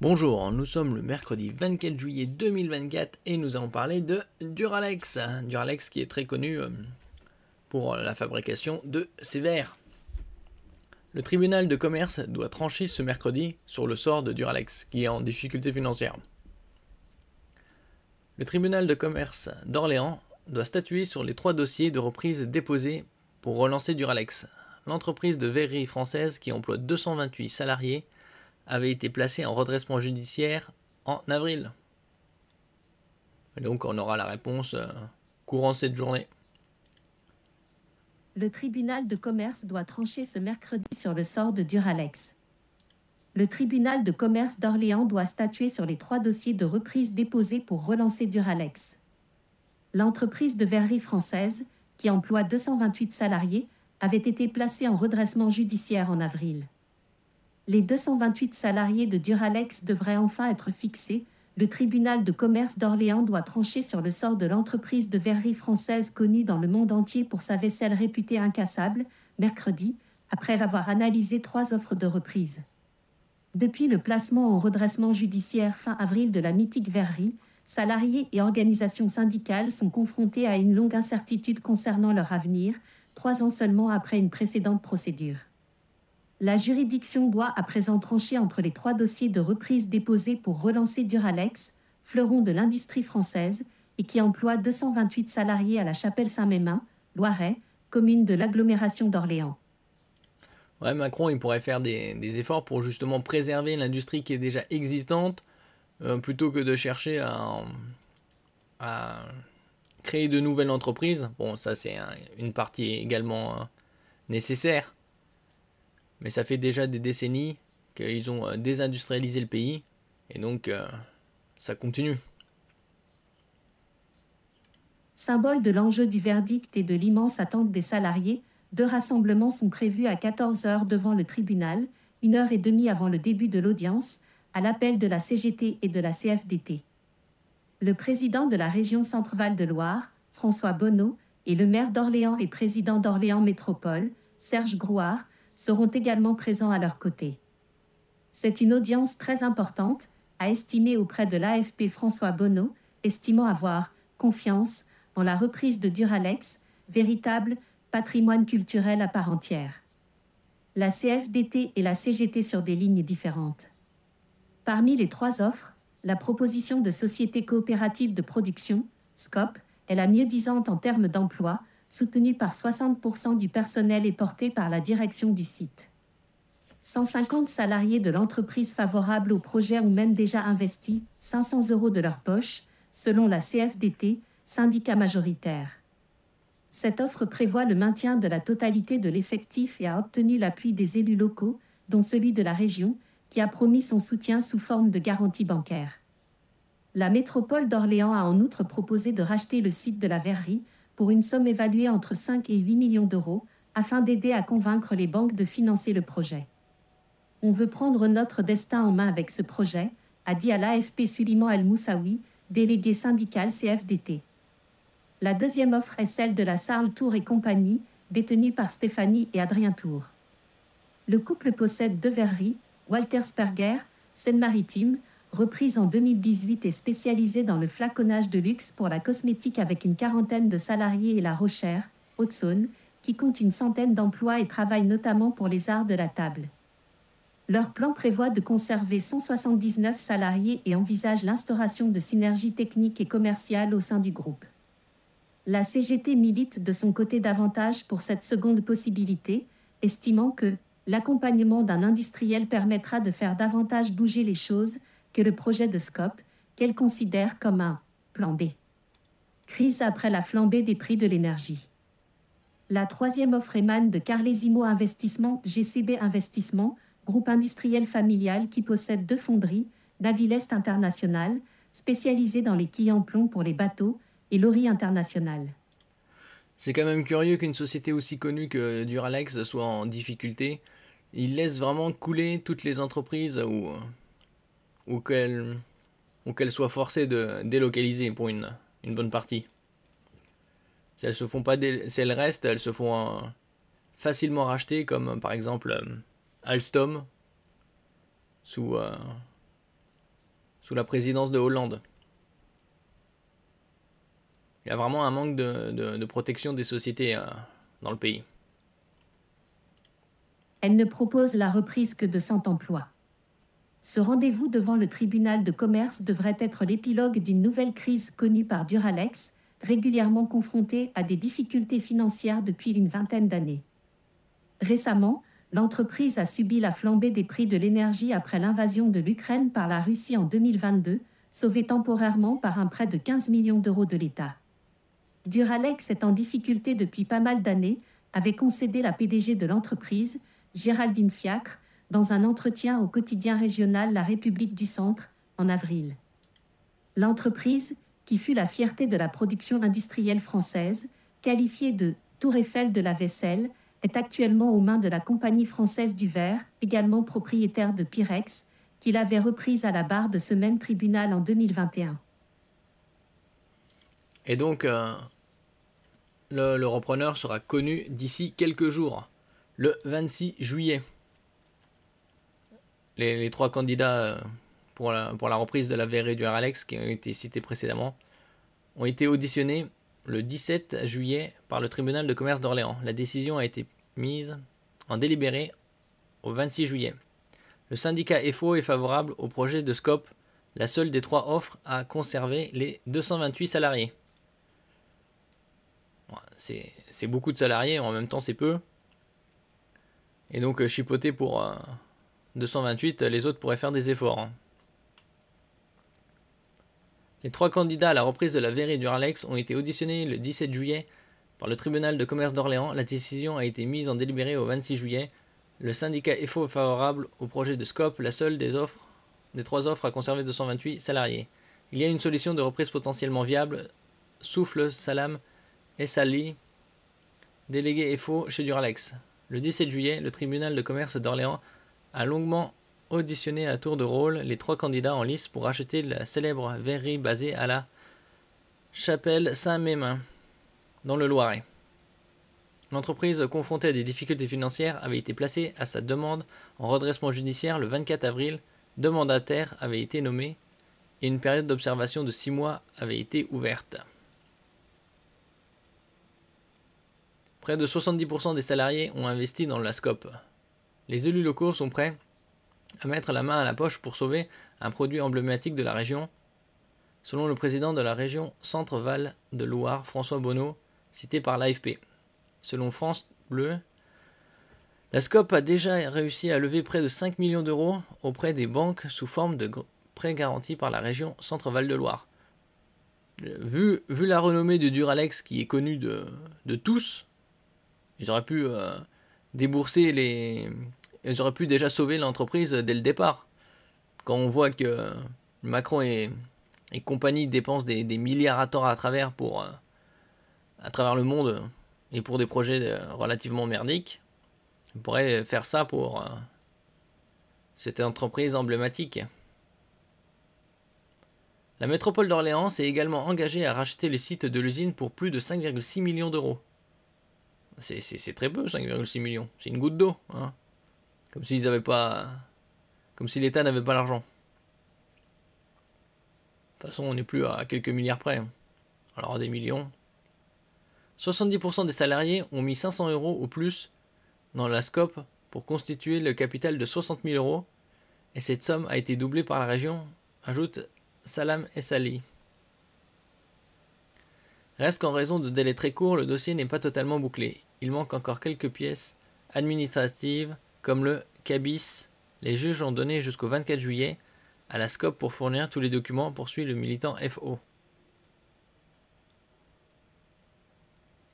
Bonjour, nous sommes le mercredi 24 juillet 2024 et nous allons parler de Duralex. Duralex qui est très connu pour la fabrication de ses verres. Le tribunal de commerce doit trancher ce mercredi sur le sort de Duralex qui est en difficulté financière. Le tribunal de commerce d'Orléans doit statuer sur les 3 dossiers de reprise déposés pour relancer Duralex. L'entreprise de verrerie française qui emploie 228 salariés avait été placé en redressement judiciaire en avril. Et donc on aura la réponse courant cette journée. Le tribunal de commerce doit trancher ce mercredi sur le sort de Duralex. Le tribunal de commerce d'Orléans doit statuer sur les 3 dossiers de reprise déposés pour relancer Duralex. L'entreprise de verrerie française, qui emploie 228 salariés, avait été placée en redressement judiciaire en avril. Les 228 salariés de Duralex devraient enfin être fixés. Le tribunal de commerce d'Orléans doit trancher sur le sort de l'entreprise de verrerie française connue dans le monde entier pour sa vaisselle réputée incassable, mercredi, après avoir analysé 3 offres de reprise. Depuis le placement en redressement judiciaire fin avril de la mythique verrerie, salariés et organisations syndicales sont confrontés à une longue incertitude concernant leur avenir, 3 ans seulement après une précédente procédure. La juridiction doit à présent trancher entre les 3 dossiers de reprise déposés pour relancer Duralex, fleuron de l'industrie française, et qui emploie 228 salariés à la Chapelle-Saint-Mémin, Loiret, commune de l'agglomération d'Orléans. Ouais, Macron il pourrait faire des efforts pour justement préserver l'industrie qui est déjà existante, plutôt que de chercher à créer de nouvelles entreprises. Bon, ça c'est une partie également nécessaire. Mais ça fait déjà des décennies qu'ils ont désindustrialisé le pays. Et donc, ça continue. Symbole de l'enjeu du verdict et de l'immense attente des salariés, 2 rassemblements sont prévus à 14 h devant le tribunal, 1h30 avant le début de l'audience, à l'appel de la CGT et de la CFDT. Le président de la région Centre-Val de Loire, François Bonneau, et le maire d'Orléans et président d'Orléans Métropole, Serge Grouard, seront également présents à leur côté. C'est une audience très importante, a estimé auprès de l'AFP François Bonneau, estimant avoir confiance en la reprise de Duralex, véritable patrimoine culturel à part entière. La CFDT et la CGT sur des lignes différentes. Parmi les 3 offres, la proposition de société coopérative de production, SCOP, est la mieux-disante en termes d'emploi, soutenue par 60% du personnel et portée par la direction du site. 150 salariés de l'entreprise favorables au projet ont même déjà investi 500 € de leur poche, selon la CFDT, syndicat majoritaire. Cette offre prévoit le maintien de la totalité de l'effectif et a obtenu l'appui des élus locaux, dont celui de la région, qui a promis son soutien sous forme de garantie bancaire. La métropole d'Orléans a en outre proposé de racheter le site de la verrerie, pour une somme évaluée entre 5 et 8 millions d'euros, afin d'aider à convaincre les banques de financer le projet. On veut prendre notre destin en main avec ce projet, a dit à l'AFP Suliman El Moussaoui, délégué syndical CFDT. La deuxième offre est celle de la Sarl Tour et compagnie, détenue par Stéphanie et Adrien Tour. Le couple possède 2 verreries, Walter Sperger, Seine-Maritime, reprise en 2018 et spécialisée dans le flaconnage de luxe pour la cosmétique avec une 40aine de salariés, et la Rochère, Haute-Saône, qui compte une centaine d'emplois et travaille notamment pour les arts de la table. Leur plan prévoit de conserver 179 salariés et envisage l'instauration de synergies techniques et commerciales au sein du groupe. La CGT milite de son côté davantage pour cette seconde possibilité, estimant que l'accompagnement d'un industriel permettra de faire davantage bouger les choses que le projet de SCOP, qu'elle considère comme un plan B. Crise après la flambée des prix de l'énergie. La 3e offre émane de Carlesimo Investissement, GCB Investissement, groupe industriel familial qui possède 2 fonderies, Navilest International, spécialisée dans les quilles en plomb pour les bateaux, et Lori International. C'est quand même curieux qu'une société aussi connue que Duralex soit en difficulté. Il laisse vraiment couler toutes les entreprises ou qu'elles soient forcées de délocaliser pour une bonne partie. Si elles se font pas si elles restent, elles se font facilement racheter, comme par exemple Alstom sous sous la présidence de Hollande. Il y a vraiment un manque de protection des sociétés dans le pays. Elle ne propose la reprise que de 100 emplois. Ce rendez-vous devant le tribunal de commerce devrait être l'épilogue d'une nouvelle crise connue par Duralex, régulièrement confrontée à des difficultés financières depuis une vingtaine d'années. Récemment, l'entreprise a subi la flambée des prix de l'énergie après l'invasion de l'Ukraine par la Russie en 2022, sauvée temporairement par un prêt de 15 millions d'euros de l'État. Duralex est en difficulté depuis pas mal d'années, avait concédé la PDG de l'entreprise, Géraldine Fiacre, dans un entretien au quotidien régional La République du Centre, en avril. L'entreprise, qui fut la fierté de la production industrielle française, qualifiée de « Tour Eiffel de la vaisselle », est actuellement aux mains de la Compagnie française du verre, également propriétaire de Pyrex, qui l'avait reprise à la barre de ce même tribunal en 2021. Et donc, le repreneur sera connu d'ici quelques jours, le 26 juillet. Les 3 candidats pour la reprise de la VR et du Duralex, qui ont été cités précédemment, ont été auditionnés le 17 juillet par le tribunal de commerce d'Orléans. La décision a été mise en délibéré au 26 juillet. Le syndicat FO est favorable au projet de Scope. La seule des 3 offres à conserver les 228 salariés. C'est beaucoup de salariés, en même temps c'est peu. Et donc chipoter pour 228, les autres pourraient faire des efforts. Les 3 candidats à la reprise de la VR et du Duralex ont été auditionnés le 17 juillet par le tribunal de commerce d'Orléans. La décision a été mise en délibéré au 26 juillet. Le syndicat FO est favorable au projet de Scope, la seule des 3 offres à conserver 228 salariés. Il y a une solution de reprise potentiellement viable, souffle Salam Essali, délégué FO chez Duralex. Le 17 juillet, le tribunal de commerce d'Orléans a longuement auditionné à tour de rôle les 3 candidats en lice pour acheter la célèbre verrerie basée à la Chapelle Saint-Mémin, dans le Loiret. L'entreprise, confrontée à des difficultés financières, avait été placée à sa demande en redressement judiciaire le 24 avril. 2 mandataires avaient été nommés et une période d'observation de 6 mois avait été ouverte. Près de 70% des salariés ont investi dans la Scope. Les élus locaux sont prêts à mettre la main à la poche pour sauver un produit emblématique de la région. Selon le président de la région Centre-Val de Loire, François Bonneau, cité par l'AFP. Selon France Bleu, la Scope a déjà réussi à lever près de 5 millions d'euros auprès des banques sous forme de prêts garantis par la région Centre-Val de Loire. Vu la renommée de Duralex qui est connue de tous, ils auraient pu ils auraient pu déjà sauver l'entreprise dès le départ. Quand on voit que Macron et compagnie dépensent des milliards à tort à travers le monde et pour des projets relativement merdiques, on pourrait faire ça pour cette entreprise emblématique. La métropole d'Orléans s'est également engagée à racheter le site de l'usine pour plus de 5,6 millions d'euros. C'est très peu, 5,6 millions. C'est une goutte d'eau. Hein. Comme si l'État n'avait pas l'argent. De toute façon, on n'est plus à quelques milliards près. Alors des millions. 70% des salariés ont mis 500 euros ou plus dans la Scope pour constituer le capital de 60 000 euros. Et cette somme a été doublée par la région, ajoute Salam Essali. Reste qu'en raison de délais très courts, le dossier n'est pas totalement bouclé. Il manque encore quelques pièces administratives, comme le CABIS. Les juges ont donné jusqu'au 24 juillet à la Scope pour fournir tous les documents, poursuit le militant FO.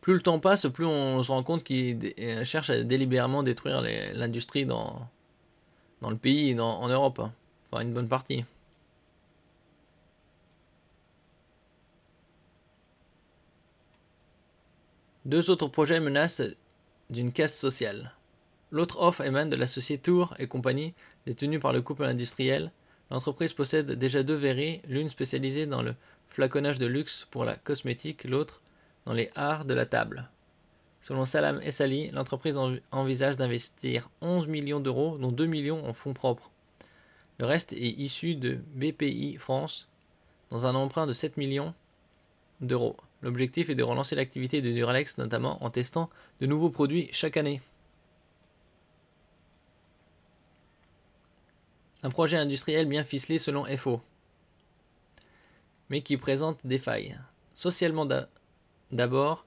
Plus le temps passe, plus on se rend compte qu'ils cherchent à délibérément détruire l'industrie dans le pays et en Europe. Enfin, une bonne partie. Deux autres projets menacent d'une casse sociale. L'autre offre émane de l'associé Tour et compagnie, détenue par le couple industriel. L'entreprise possède déjà 2 verreries, l'une spécialisée dans le flaconnage de luxe pour la cosmétique, l'autre dans les arts de la table. Selon Salam Essali, l'entreprise envisage d'investir 11 millions d'euros, dont 2 millions en fonds propres. Le reste est issu de BPI France dans un emprunt de 7 millions d'euros. L'objectif est de relancer l'activité de Duralex, notamment en testant de nouveaux produits chaque année. Un projet industriel bien ficelé selon FO, mais qui présente des failles. Socialement d'abord,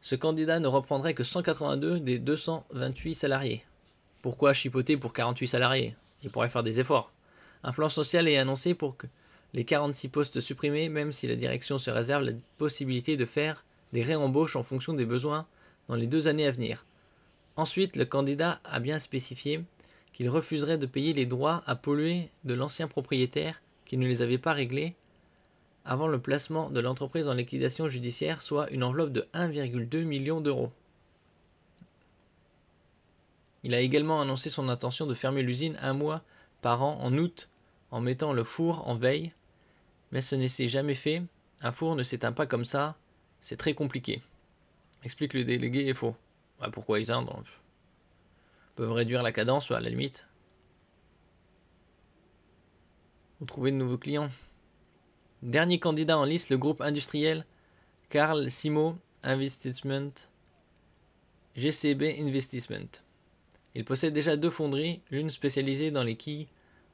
ce candidat ne reprendrait que 182 des 228 salariés. Pourquoi chipoter pour 48 salariés? Il pourrait faire des efforts. Un plan social est annoncé pour que les 46 postes supprimés, même si la direction se réserve la possibilité de faire des réembauches en fonction des besoins dans les 2 années à venir. Ensuite, le candidat a bien spécifié qu'il refuserait de payer les droits à polluer de l'ancien propriétaire qui ne les avait pas réglés avant le placement de l'entreprise en liquidation judiciaire, soit une enveloppe de 1,2 million d'euros. Il a également annoncé son intention de fermer l'usine 1 mois par an en août en mettant le four en veille, mais ce ne s'est jamais fait. Un four ne s'éteint pas comme ça, c'est très compliqué. Explique le délégué FO. Ouais, pourquoi éteindre? Ils peuvent réduire la cadence à la limite. Ou trouver de nouveaux clients. Dernier candidat en liste, le groupe industriel Carl Simo Investment GCB Investment. Il possède déjà 2 fonderies, l'une spécialisée dans les quilles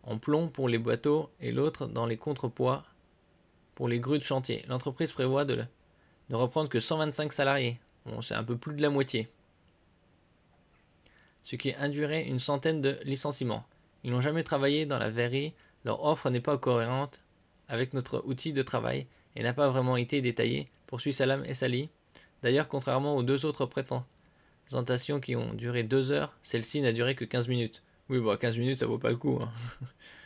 en plomb pour les bateaux et l'autre dans les contrepoids pour les grues de chantier. L'entreprise prévoit de reprendre que 125 salariés. Bon, c'est un peu plus de la moitié. Ce qui induirait une centaine de licenciements. Ils n'ont jamais travaillé dans la verrerie, leur offre n'est pas cohérente avec notre outil de travail et n'a pas vraiment été détaillée, poursuit Salam Essali. D'ailleurs, contrairement aux 2 autres présentations qui ont duré 2 heures, celle-ci n'a duré que 15 minutes. Oui, bah 15 minutes, ça vaut pas le coup. Hein.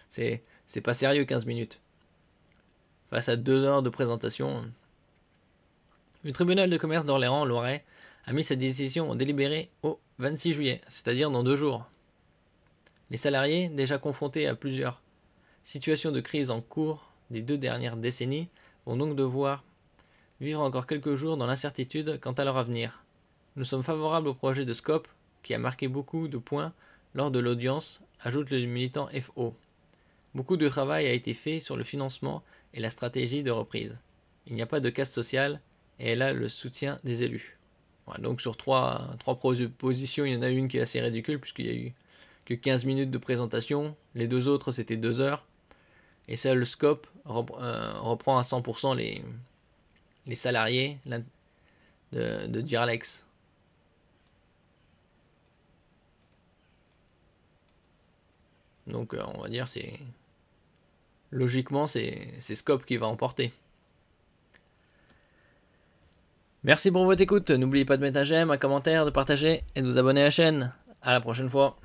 C'est pas sérieux 15 minutes. Face à 2 heures de présentation. Le tribunal de commerce d'Orléans-Loiret a mis sa décision en délibéré au 26 juillet, c'est-à-dire dans 2 jours. Les salariés, déjà confrontés à plusieurs situations de crise en cours des 2 dernières décennies, vont donc devoir vivre encore quelques jours dans l'incertitude quant à leur avenir. Nous sommes favorables au projet de Scope, qui a marqué beaucoup de points lors de l'audience, ajoute le militant FO. Beaucoup de travail a été fait sur le financement et la stratégie de reprise. Il n'y a pas de casse sociale et elle a le soutien des élus. Voilà, donc sur 3 propositions, il y en a une qui est assez ridicule puisqu'il n'y a eu que 15 minutes de présentation. Les 2 autres, c'était 2 heures. Et ça, le Scope reprend à 100% les salariés de Duralex. Donc on va dire logiquement c'est Scope qui va emporter. Merci pour votre écoute. N'oubliez pas de mettre un j'aime, un commentaire, de partager et de vous abonner à la chaîne. À la prochaine fois.